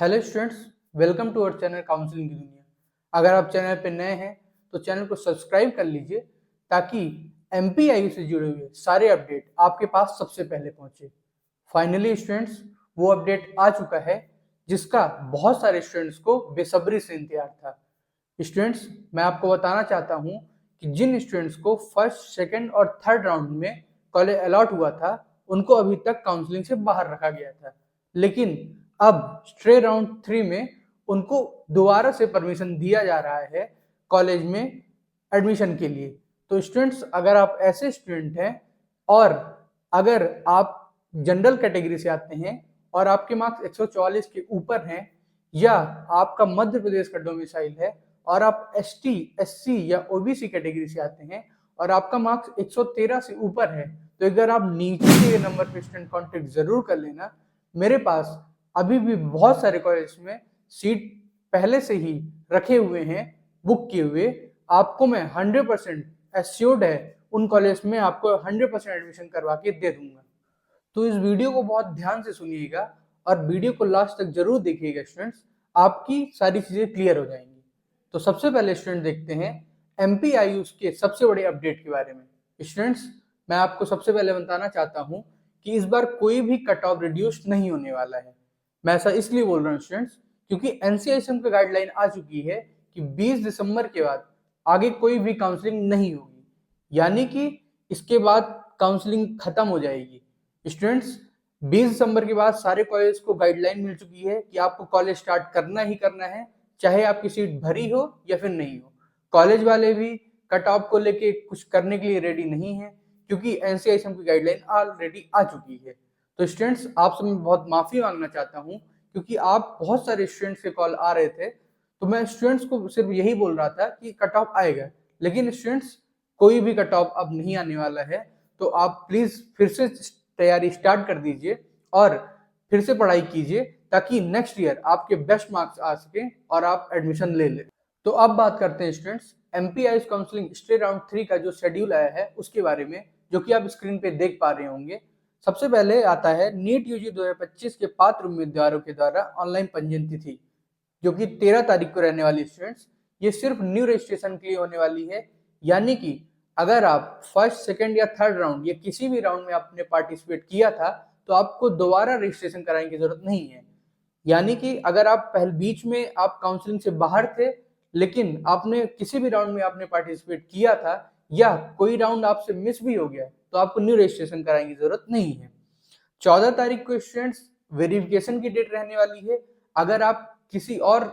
Hello students, welcome to our channel counselling की दुनिया। अगर आप चैनल पर नए हैं तो चैनल को सब्सक्राइब कर लीजिए ताकि MPIU से जुड़े हुए सारे अपडेट आपके पास सबसे पहले पहुंचे। फाइनली स्टूडेंट्स, वो अपडेट आ चुका है जिसका बहुत सारे स्टूडेंट्स को बेसब्री से इंतजार था। स्टूडेंट्स, मैं आपको बताना चाहता हूं कि जिन स्टूडेंट्स को फर्स्ट, सेकंड और थर्ड राउंड में कॉलेज अलॉट हुआ था उनको अभी तक काउंसलिंग से बाहर रखा गया था, लेकिन अब स्ट्रे राउंड 3 में उनको दोबारा से परमिशन दिया जा रहा है कॉलेज में एडमिशन के लिए। तो स्टूडेंट्स, अगर आप ऐसे स्टूडेंट हैं और अगर आप जनरल कैटेगरी से आते हैं और आपके मार्क्स 144 के ऊपर हैं, या आपका मध्य प्रदेश का डोमिसाइल है और आप ST, SC या OBC कैटेगरी से आते हैं और आपका मार्क्स 113 से ऊपर है, तो अगर आप नीचे के नंबर पे स्टूडेंट कॉन्टेक्ट जरूर कर लेना। मेरे पास अभी भी बहुत सारे कॉलेज में सीट पहले से ही रखे हुए हैं, बुक किए हुए। आपको मैं 100% एश्योर्ड है उन कॉलेज में आपको 100% एडमिशन करवा के दे दूंगा। तो इस वीडियो को बहुत ध्यान से सुनिएगा और वीडियो को लास्ट तक जरूर देखिएगा स्टूडेंट्स, आपकी सारी चीजें क्लियर हो जाएंगी। तो सबसे पहले स्टूडेंट देखते हैं MPIU के सबसे बड़े अपडेट के बारे में। स्टूडेंट्स, मैं आपको सबसे पहले बताना चाहता हूं कि इस बार कोई भी कट ऑफ रिड्यूस नहीं होने वाला है। मैं ऐसा इसलिए बोल रहा हूँ स्टूडेंट्स क्योंकि NCISM की गाइडलाइन आ चुकी है कि 20 दिसंबर के बाद आगे कोई भी काउंसलिंग नहीं होगी, यानी कि इसके बाद काउंसलिंग खत्म हो जाएगी। स्टूडेंट्स, 20 दिसंबर के बाद सारे कॉलेज को गाइडलाइन मिल चुकी है कि आपको कॉलेज स्टार्ट करना ही करना है, चाहे आपकी सीट भरी हो या फिर नहीं हो। कॉलेज वाले भी कट ऑफ को लेके कुछ करने के लिए रेडी नहीं है क्योंकि NCISM की गाइडलाइन ऑलरेडी आ चुकी है। तो स्टूडेंट्स, आपसे मैं बहुत माफी मांगना चाहता हूं क्योंकि आप बहुत सारे स्टूडेंट्स के कॉल आ रहे थे, तो मैं स्टूडेंट्स को सिर्फ यही बोल रहा था कि कट ऑफ आएगा, लेकिन स्टूडेंट्स कोई भी कट ऑफ अब नहीं आने वाला है। तो आप प्लीज फिर से तैयारी स्टार्ट कर दीजिए और फिर से पढ़ाई कीजिए ताकि नेक्स्ट ईयर आपके बेस्ट मार्क्स आ सके और आप एडमिशन ले लें। तो अब बात करते हैं students MPIU counselling stay round 3 का जो शेड्यूल आया है उसके बारे में, जो कि आप स्क्रीन पे देख पा रहे होंगे। सबसे पहले आता है नीट UG 2025 के पात्र उम्मीदवारों के द्वारा ऑनलाइन पंजीयन तिथि, जो कि 13 तारीख को रहने वाली। स्टूडेंट्स, ये सिर्फ न्यू रजिस्ट्रेशन के लिए होने वाली है, यानी कि अगर आप फर्स्ट, सेकंड या थर्ड राउंड या किसी भी राउंड में आपने पार्टिसिपेट किया था तो आपको दोबारा रजिस्ट्रेशन कराने की जरूरत नहीं है। यानी कि अगर आप पहले बीच में आप काउंसलिंग से बाहर थे लेकिन आपने किसी भी राउंड में आपने पार्टिसिपेट किया था या कोई राउंड आपसे मिस भी हो गया तो आपको न्यू रजिस्ट्रेशन कराने की जरूरत नहीं है। 14 तारीख को स्टूडेंट्स वेरिफिकेशन की डेट रहने वाली है। अगर आप किसी और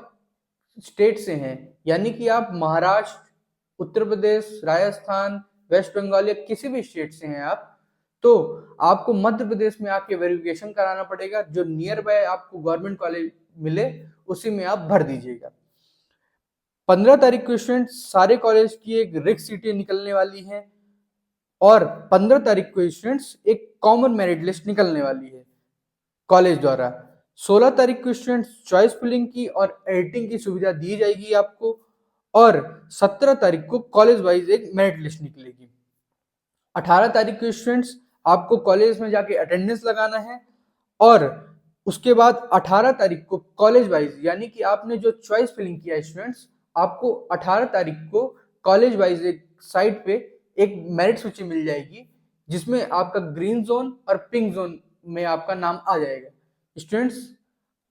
स्टेट से हैं, यानी कि आप महाराष्ट्र, उत्तर प्रदेश, राजस्थान, वेस्ट बंगाल या किसी भी स्टेट से हैं आप, तो आपको मध्य प्रदेश में आके वेरिफिकेशन कराना पड़ेगा। जो नियर बाय आपको गवर्नमेंट कॉलेज मिले उसी में आप भर दीजिएगा। 15 तारीख को स्टूडेंट सारे कॉलेज की एक रिक्त सीटें निकलने वाली हैं और 15 तारीख को स्टूडेंट्स एक कॉमन मेरिट लिस्ट निकलने वाली है कॉलेज द्वारा। 16 तारीख को स्टूडेंट्स चॉइस फिलिंग की और एडिटिंग की सुविधा दी जाएगी आपको, और 17 तारीख को कॉलेज वाइज एक मेरिट लिस्ट निकलेगी। 18 तारीख को स्टूडेंट्स आपको कॉलेज में जाके अटेंडेंस लगाना है और उसके बाद 18 तारीख को कॉलेज वाइज, यानी कि आपने जो चॉइस फिलिंग किया है स्टूडेंट्स, आपको 18 तारीख को कॉलेज वाइज एक साइट पे एक मेरिट सूची मिल जाएगी जिसमें आपका ग्रीन जोन और पिंक जोन में आपका नाम आ जाएगा। स्टूडेंट्स,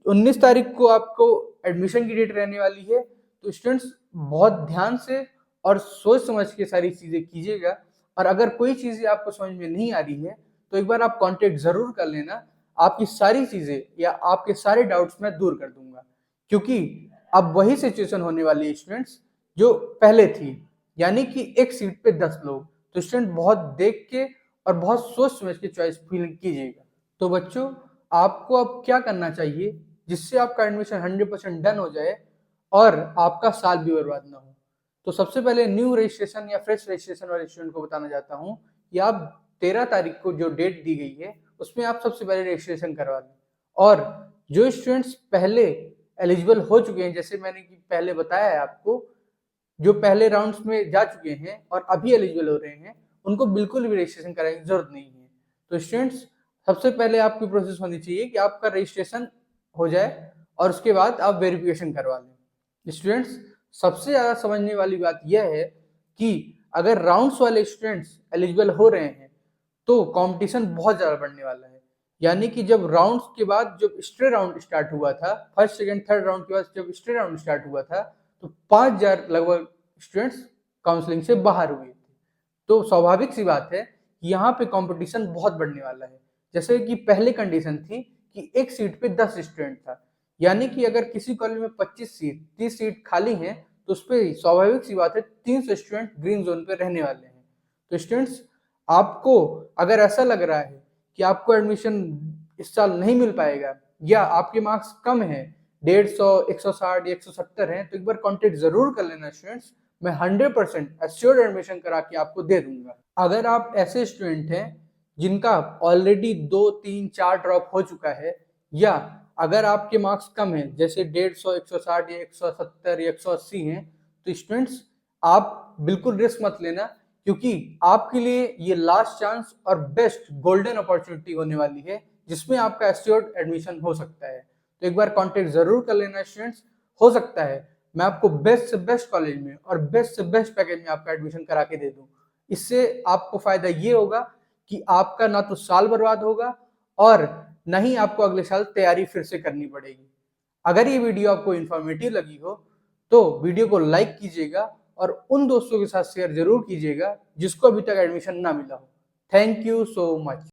19 तारीख को आपको एडमिशन की डेट रहने वाली है, तो स्टूडेंट्स बहुत ध्यान से और सोच समझ के सारी चीजें कीजिएगा। और अगर कोई चीजें आपको समझ में नहीं आ रही है तो एक बार आप कांटेक्ट जरूर कर लेना, आपकी सारी चीजें या आपके सारे डाउट्स मैं दूर कर दूंगा, क्योंकि अब वही सिचुएशन होने वाली है स्टूडेंट्स जो पहले थी, यानी कि एक सीट पे 10 लोग। तो स्टूडेंट बहुत देख के और बहुत सोच समझ के चॉइस फिल कीजिएगा। तो बच्चों, आपको अब क्या करना चाहिए जिससे आपका एडमिशन 100% डन हो जाए और आपका साल भी बर्बाद ना हो। तो सबसे पहले न्यू रजिस्ट्रेशन या फ्रेश रजिस्ट्रेशन वाले स्टूडेंट को बताना चाहता हूँ कि आप 13 तारीख को जो डेट दी गई है उसमें आप सबसे पहले रजिस्ट्रेशन करवा दें। और जो स्टूडेंट्स पहले एलिजिबल हो चुके हैं, जैसे मैंने पहले बताया है आपको, जो पहले राउंड्स में जा चुके हैं और अभी एलिजिबल हो रहे हैं, उनको बिल्कुल भी रजिस्ट्रेशन कराने की जरूरत नहीं है। तो स्टूडेंट्स, सबसे पहले आपकी प्रोसेस होनी चाहिए कि आपका रजिस्ट्रेशन हो जाए और उसके बाद आप वेरिफिकेशन करवा लें। स्टूडेंट्स, सबसे ज़्यादा समझने वाली बात यह है कि अगर राउंड्स वाले स्टूडेंट्स एलिजिबल हो रहे हैं तो कंपटीशन बहुत ज़्यादा बढ़ने वाला है। यानी कि जब राउंड्स के बाद जब स्ट्रे राउंड स्टार्ट हुआ था, फर्स्ट सेकंड थर्ड राउंड के बाद जब स्ट्रे राउंड स्टार्ट हुआ था, तो 5000 लगभग स्टूडेंट्स काउंसलिंग से बाहर हुए थे। तो स्वाभाविक सी बात है कि यहाँ पे कंपटीशन बहुत बढ़ने वाला है। जैसे कि पहले कंडीशन थी कि एक सीट पे 10 स्टूडेंट था, यानी कि अगर किसी कॉलेज में 25 सीट 30 सीट खाली हैं तो उस पर स्वाभाविक सी बात है 300 स्टूडेंट ग्रीन जोन पे रहने वाले हैं। तो स्टूडेंट्स, आपको अगर ऐसा लग रहा है कि आपको एडमिशन इस साल नहीं मिल पाएगा या आपके मार्क्स कम है, 150, 160 या 170 हैं, तो एक बार कांटेक्ट जरूर कर लेना स्टूडेंट्स। मैं 100% एश्योर्ड एडमिशन करा के आपको दे दूंगा। अगर आप ऐसे स्टूडेंट हैं जिनका ऑलरेडी 2, 3, 4 ड्रॉप हो चुका है, या अगर आपके मार्क्स कम है जैसे 150, 160 या 170 या 180 हैं, तो स्टूडेंट्स आप बिल्कुल रिस्क मत लेना, क्योंकि आपके लिए ये लास्ट चांस और बेस्ट गोल्डन अपॉर्चुनिटी होने वाली है जिसमें आपका एश्योर्ड एडमिशन हो सकता है। तो एक बार कांटेक्ट जरूर कर लेना स्टूडेंट्स। हो सकता है मैं आपको बेस्ट से बेस्ट कॉलेज में और बेस्ट से बेस्ट पैकेज में आपका एडमिशन करा के दे दूं। इससे आपको फायदा ये होगा कि आपका ना तो साल बर्बाद होगा और ना ही आपको अगले साल तैयारी फिर से करनी पड़ेगी। अगर ये वीडियो आपको इन्फॉर्मेटिव लगी हो तो वीडियो को लाइक कीजिएगा और उन दोस्तों के साथ शेयर जरूर कीजिएगा जिसको अभी तक एडमिशन ना मिला हो। Thank you so much.